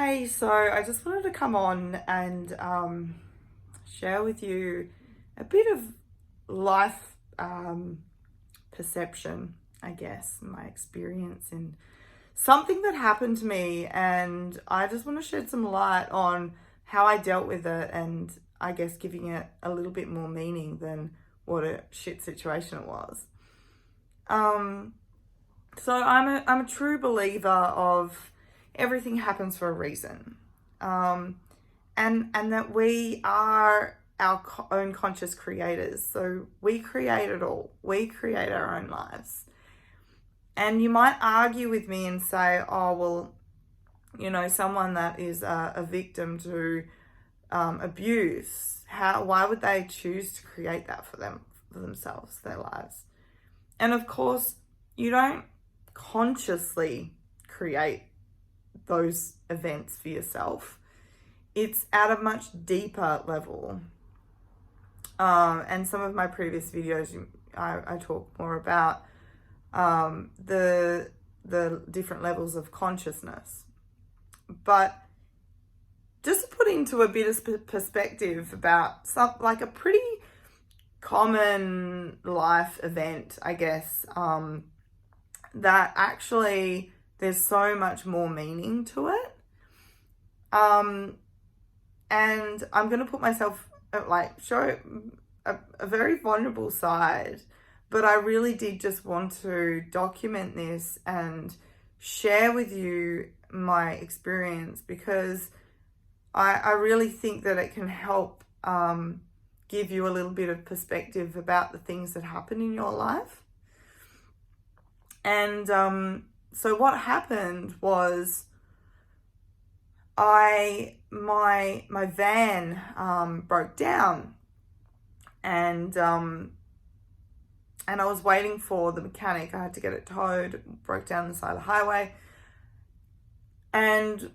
Hey, so I just wanted to come on and share with you a bit of life perception, I guess, my experience in something that happened to me, and I just want to shed some light on how I dealt with it, and I guess giving it a little bit more meaning than what a shit situation it was. So I'm a true believer of everything happens for a reason, and that we are our own conscious creators. So we create it all. We create our own lives. And you might argue with me and say, "Oh, well, someone that is a victim to abuse, why would they choose to create that for themselves, their lives?" And of course, you don't consciously create those events for yourself. It's at a much deeper level. And some of my previous videos, I talk more about the different levels of consciousness. But just to put into a bit of perspective about like a pretty common life event, I guess, that actually there's so much more meaning to it. And I'm going to put myself, show a very vulnerable side, but I really did just want to document this and share with you my experience, because I really think that it can help give you a little bit of perspective about the things that happen in your life. And so what happened was my van broke down, and I was waiting for the mechanic. I had to get it towed. It broke down the side of the highway, and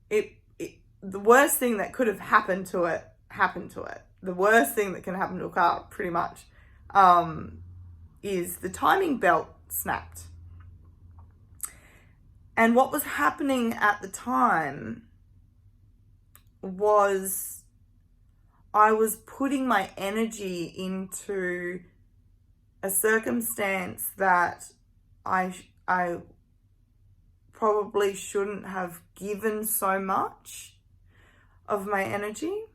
the worst thing that could have happened to it happened to it. The worst thing that can happen to a car, pretty much, is the timing belt snapped. And what was happening at the time was I was putting my energy into a circumstance that I probably shouldn't have given so much of my energy.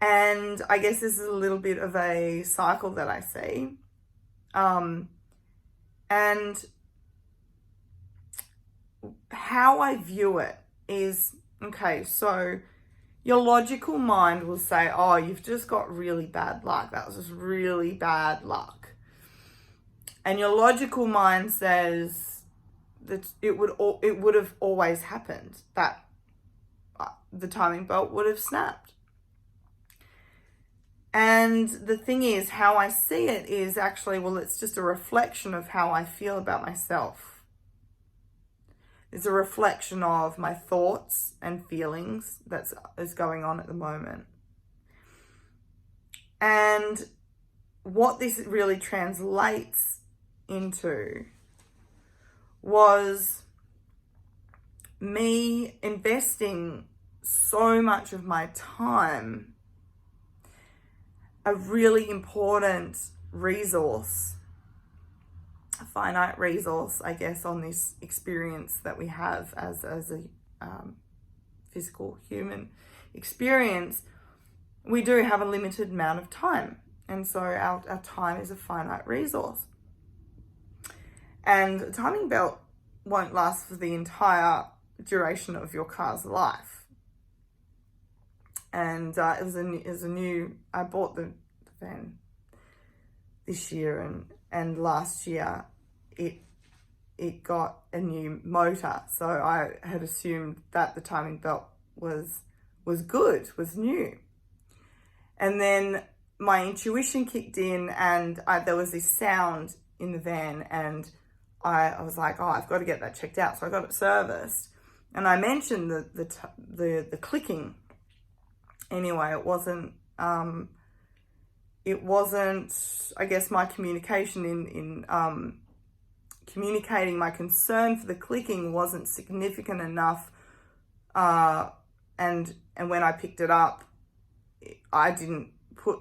And I guess this is a little bit of a cycle that I see. And how I view it is, okay, so your logical mind will say, "Oh, you've just got really bad luck. That was just really bad luck." And your logical mind says that it would have always happened, that the timing belt would have snapped. And the thing is, how I see it is actually, well, it's just a reflection of how I feel about myself. It's a reflection of my thoughts and feelings that is going on at the moment. And what this really translates into was me investing so much of my time, a really important resource, a finite resource, I guess, on this experience that we have as a physical human experience. We do have a limited amount of time, and so our time is a finite resource. And a timing belt won't last for the entire duration of your car's life. And it was a new. I bought the van this year, and last year it got a new motor. So I had assumed that the timing belt was good, was new. And then my intuition kicked in, and there was this sound in the van, and I was like, "Oh, I've got to get that checked out." So I got it serviced, and I mentioned the clicking. Anyway, it wasn't, I guess, my communication in communicating my concern for the clicking wasn't significant enough. And when I picked it up, I didn't put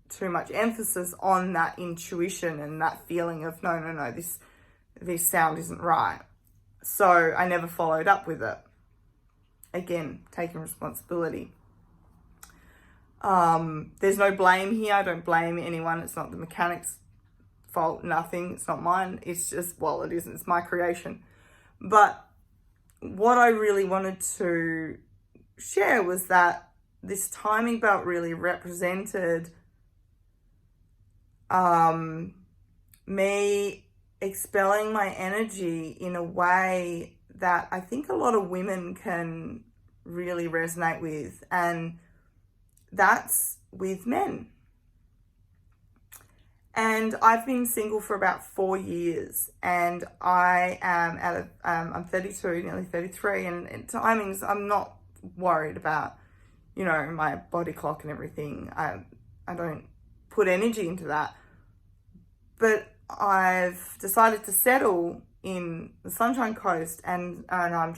too much emphasis on that intuition and that feeling of no, this sound isn't right. So I never followed up with it. Again, taking responsibility. There's no blame here. I don't blame anyone. It's not the mechanic's fault, nothing. It's not mine. It's just, well, it isn't. It's my creation. But what I really wanted to share was that this timing belt really represented me expelling my energy in a way that I think a lot of women can really resonate with, and that's with men. And I've been single for about 4 years, and I am I'm 32, nearly 33, and timings, I'm not worried about, my body clock and everything. I don't put energy into that. But I've decided to settle in the Sunshine Coast, and I'm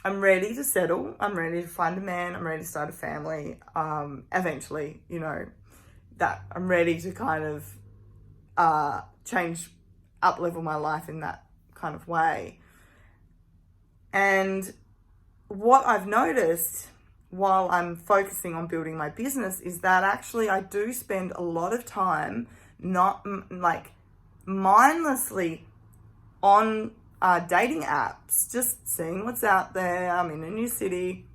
ready to settle. I'm ready to find a man. I'm ready to start a family. Eventually, that I'm ready to kind of change, up level my life in that kind of way. And what I've noticed while I'm focusing on building my business is that actually I do spend a lot of time not like mindlessly on dating apps, just seeing what's out there. I'm in a new city,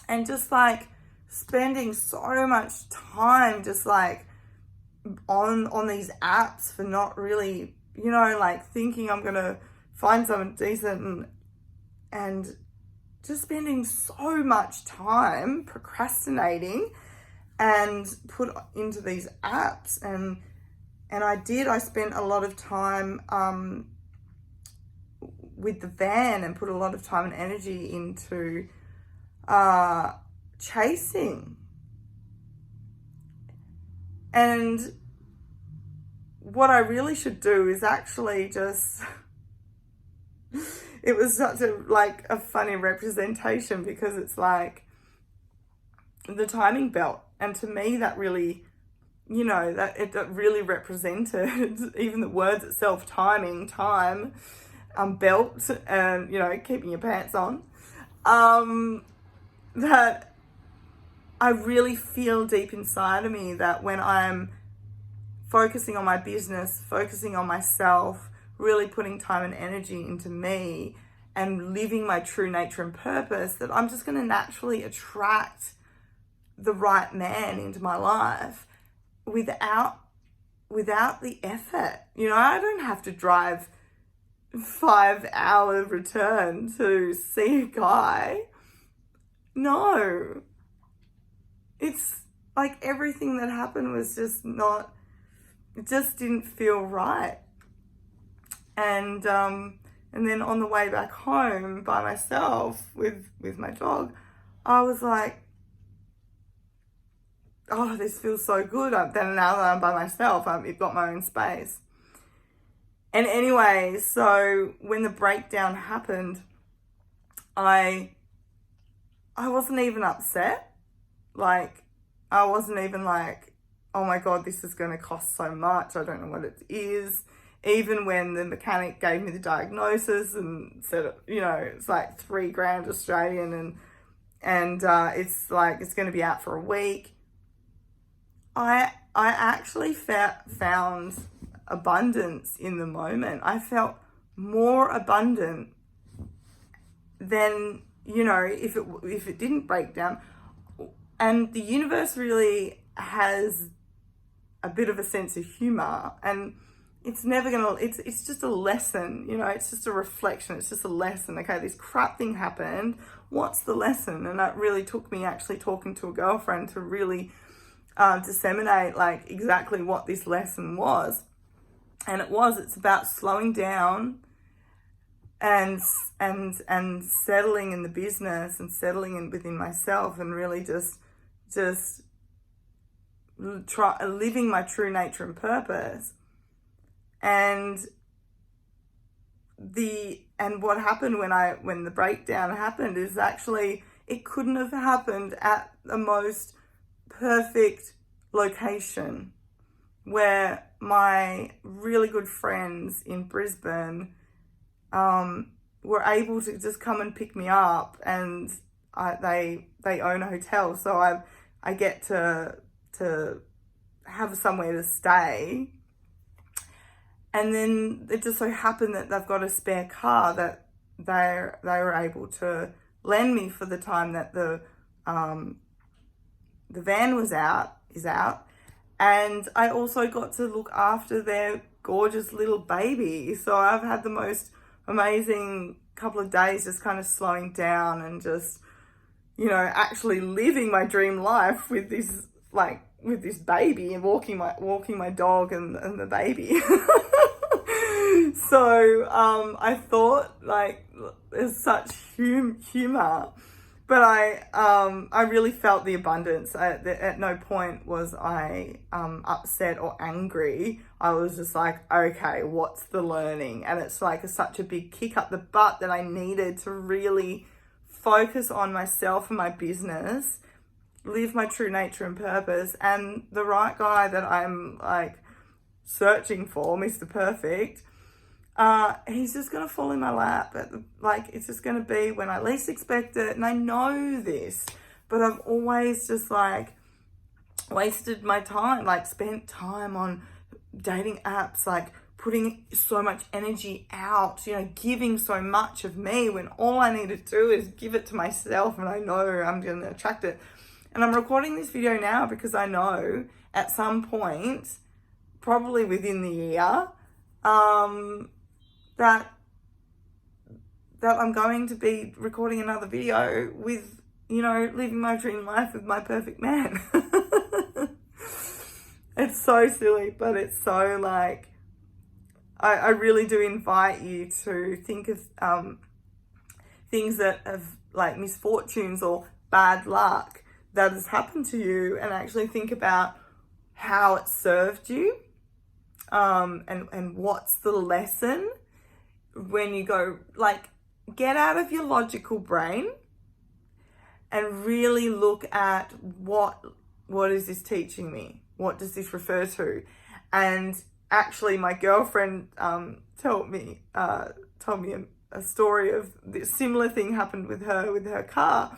and just like spending so much time just like on these apps for not really, like thinking I'm gonna find someone decent, and just spending so much time procrastinating and put into these apps. And I spent a lot of time with the van, and put a lot of time and energy into chasing. And what I really should do is actually just it was such a funny representation, because it's like the timing belt, and to me that really, that it really represented even the words itself, timing, time, belt, and keeping your pants on, that I really feel deep inside of me that when I'm focusing on my business, focusing on myself, really putting time and energy into me and living my true nature and purpose, that I'm just going to naturally attract the right man into my life without the effort. I don't have to drive 5-hour return to see a guy. No. It's like everything that happened was just not, it just didn't feel right. And then on the way back home by myself with my dog, I was like, oh, this feels so good. Then now that I'm by myself, I've got my own space. And anyway, so when the breakdown happened, I wasn't even upset. Like, I wasn't even like, oh my God, this is going to cost so much. I don't know what it is. Even when the mechanic gave me the diagnosis and said, it's like $3,000 Australian, and it's like, it's going to be out for a week. I actually found abundance in the moment. I felt more abundant than, if it didn't break down. And the universe really has a bit of a sense of humor, and it's never gonna, it's just a lesson, it's just a reflection, it's just a lesson. Okay, this crap thing happened, what's the lesson? And that really took me actually talking to a girlfriend to really disseminate like exactly what this lesson was. And it's about slowing down and settling in the business and settling in within myself, and really just living my true nature and purpose. And what happened when the breakdown happened is actually it couldn't have happened at the most perfect location, where my really good friends in Brisbane were able to just come and pick me up, and they own a hotel, so I get to have somewhere to stay. And then it just so happened that they've got a spare car that they were able to lend me for the time that the van is out. And I also got to look after their gorgeous little baby. So I've had the most amazing couple of days, just kind of slowing down and just, actually living my dream life with this baby and walking my dog and the baby. So I thought, there's such humor, but I really felt the abundance. At no point was I upset or angry. I was just like, okay, what's the learning? And it's such a big kick up the butt that I needed to really focus on myself and my business, live my true nature and purpose. And the right guy that I'm searching for, Mr. Perfect, he's just gonna fall in my lap it's just gonna be when I least expect it. And I know this, but I've always just wasted my time, spent time on dating apps, putting so much energy out, giving so much of me, when all I need to do is give it to myself, and I know I'm gonna attract it. And I'm recording this video now because I know at some point, probably within the year, that I'm going to be recording another video with, living my dream life with my perfect man. It's so silly, but it's so I really do invite you to think of things that have misfortunes or bad luck that has happened to you, and actually think about how it served you, and what's the lesson when you go, get out of your logical brain and really look at what is this teaching me? What does this refer to? And actually, my girlfriend told me a story of this similar thing happened with her car,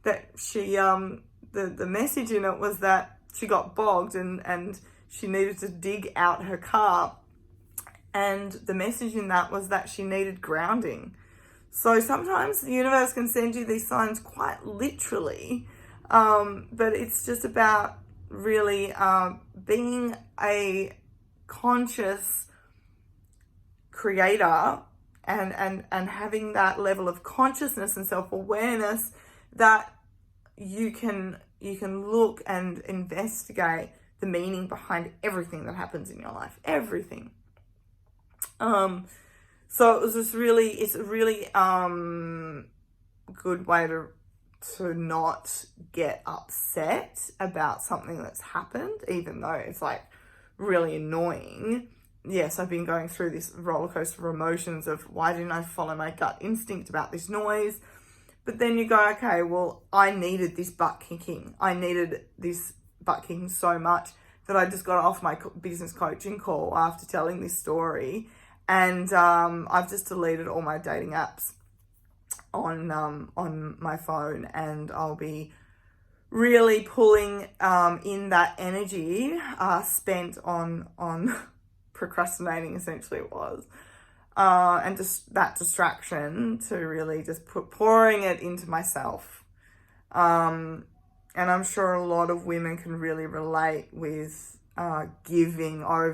that she the message in it was that she got bogged and she needed to dig out her car, and the message in that was that she needed grounding. So sometimes the universe can send you these signs quite literally, but it's just about really being a conscious creator and having that level of consciousness and self-awareness that you can look and investigate the meaning behind everything that happens in your life, everything. So it's a really good way to not get upset about something that's happened, even though it's really annoying. Yes, I've been going through this roller coaster of emotions of why didn't I follow my gut instinct about this noise? But then you go, okay, well, I needed this butt kicking. I needed this butt kicking so much that I just got off my business coaching call after telling this story. And I've just deleted all my dating apps on my phone, and I'll be really pulling in that energy spent on procrastinating, essentially it was, and just that distraction, to really just pouring it into myself. And I'm sure a lot of women can really relate with over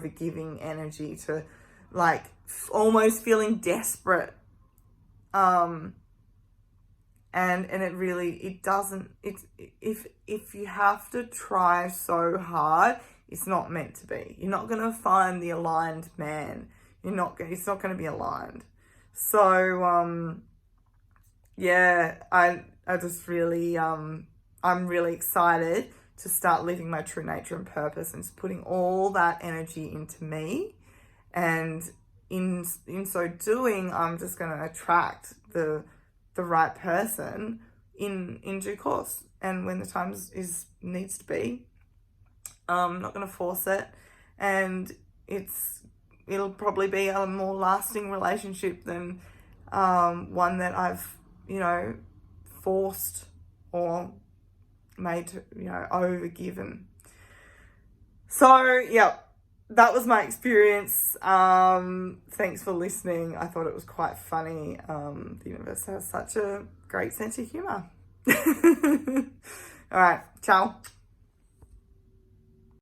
giving energy to almost feeling desperate. And it doesn't, if you have to try so hard, it's not meant to be. You're not going to find the aligned man. It's not going to be aligned. So, I just really, I'm really excited to start living my true nature and purpose, and just putting all that energy into me and in so doing, I'm just going to attract the right person in due course, and when the time needs to be. I'm not going to force it, and it'll probably be a more lasting relationship than one that I've, forced or made, overgiven. So, yeah, that was my experience. Thanks for listening. I thought it was quite funny. The universe has such a great sense of humor. All right, ciao.